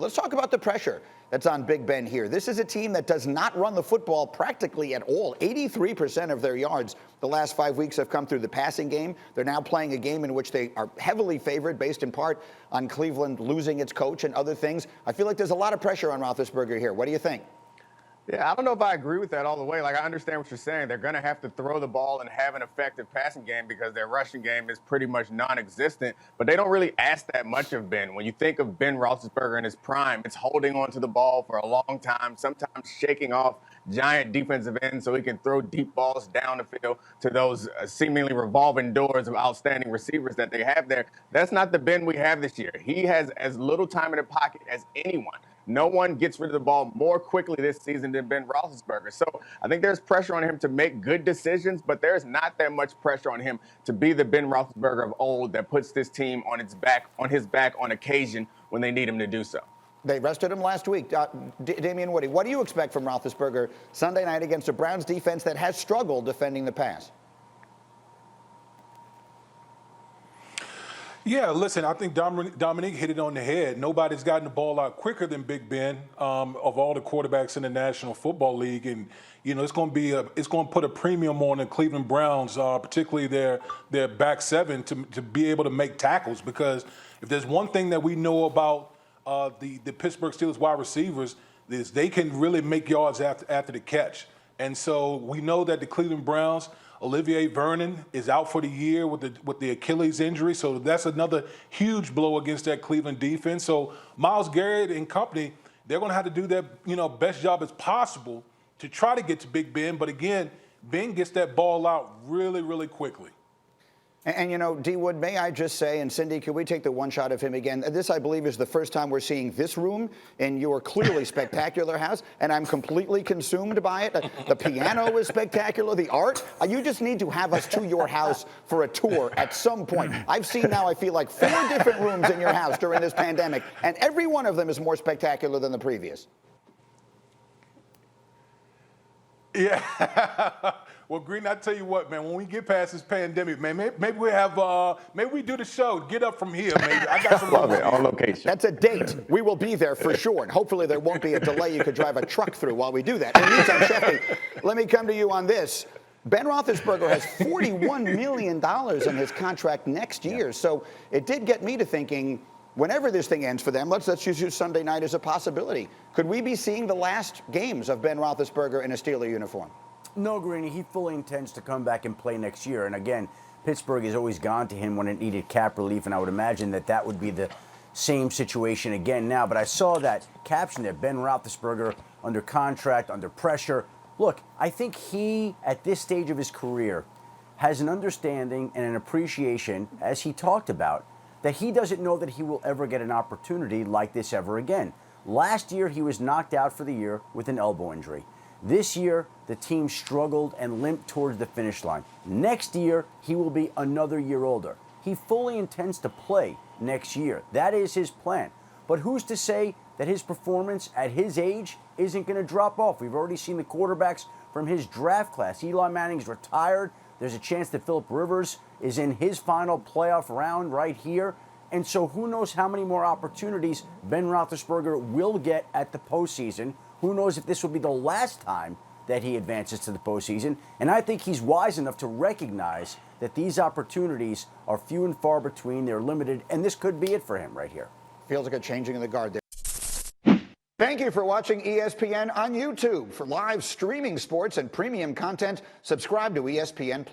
Let's talk about the pressure that's on Big Ben here. This is a team that does not run the football practically at all. 83% of their yards the last 5 weeks have come through the passing game. They're now playing a game in which they are heavily favored based in part on Cleveland losing its coach and other things. I feel like there's a lot of pressure on Roethlisberger here. What do you think? Yeah, I don't know if I agree with that all the way. Like, I understand what you're saying. They're going to have to throw the ball and have an effective passing game because their rushing game is pretty much non-existent. But they don't really ask that much of Ben. When you think of Ben Roethlisberger in his prime, it's holding on to the ball for a long time, sometimes shaking off giant defensive ends so he can throw deep balls down the field to those seemingly revolving doors of outstanding receivers that they have there. That's not the Ben we have this year. He has as little time in the pocket as anyone. No one gets rid of the ball more quickly this season than Ben Roethlisberger. So I think there's pressure on him to make good decisions, but there's not that much pressure on him to be the Ben Roethlisberger of old that puts this team on his back on occasion when they need him to do so. They rested him last week. Damien, what do you expect from Roethlisberger Sunday night against a Browns defense that has struggled defending the pass? Yeah, listen, I think Domonique hit it on the head. Nobody's gotten the ball out quicker than Big Ben of all the quarterbacks in the National Football League, and it's going to put a premium on the Cleveland Browns, particularly their back seven, to be able to make tackles. Because if there's one thing that we know about the Pittsburgh Steelers wide receivers, is they can really make yards after the catch. And so we know that the Cleveland Browns, Olivier Vernon is out for the year with the Achilles injury, so that's another huge blow against that Cleveland defense. So Myles Garrett and company, they're going to have to do their best job as possible to try to get to Big Ben. But again, Ben gets that ball out really, really quickly. And D. Wood, may I just say, and Cindy, can we take the one shot of him again? This, I believe, is the first time we're seeing this room in your clearly spectacular house, and I'm completely consumed by it. The piano is spectacular, the art. You just need to have us to your house for a tour at some point. I've seen now, I feel like, 4 different rooms in your house during this pandemic, and every one of them is more spectacular than the previous. Yeah. Well, Green, I tell you what, man. When we get past this pandemic, man, maybe we do the show. Get up from here, maybe. I got some love it on location. That's a date. We will be there for sure, and hopefully there won't be a delay. You could drive a truck through while we do that. In the meantime, Schefter, let me come to you on this. Ben Roethlisberger has $41 million in his contract next year, so it did get me to thinking, whenever this thing ends for them, let's just use Sunday night as a possibility. Could we be seeing the last games of Ben Roethlisberger in a Steeler uniform? No, Greeny, he fully intends to come back and play next year. And again, Pittsburgh has always gone to him when it needed cap relief, and I would imagine that would be the same situation again now. But I saw that caption there, Ben Roethlisberger under contract, under pressure. Look, I think he, at this stage of his career, has an understanding and an appreciation, as he talked about, that he doesn't know that he will ever get an opportunity like this ever again. Last year, he was knocked out for the year with an elbow injury. This year, the team struggled and limped towards the finish line. Next year, he will be another year older. He fully intends to play next year. That is his plan. But who's to say that his performance at his age isn't going to drop off? We've already seen the quarterbacks from his draft class. Eli Manning's retired. There's a chance that Phillip Rivers is in his final playoff round right here. And so who knows how many more opportunities Ben Roethlisberger will get at the postseason. Who knows if this will be the last time that he advances to the postseason. And I think he's wise enough to recognize that these opportunities are few and far between. They're limited, and this could be it for him right here. Feels like a changing of the guard there. Thank you for watching ESPN on YouTube. For live streaming sports and premium content, subscribe to ESPN+.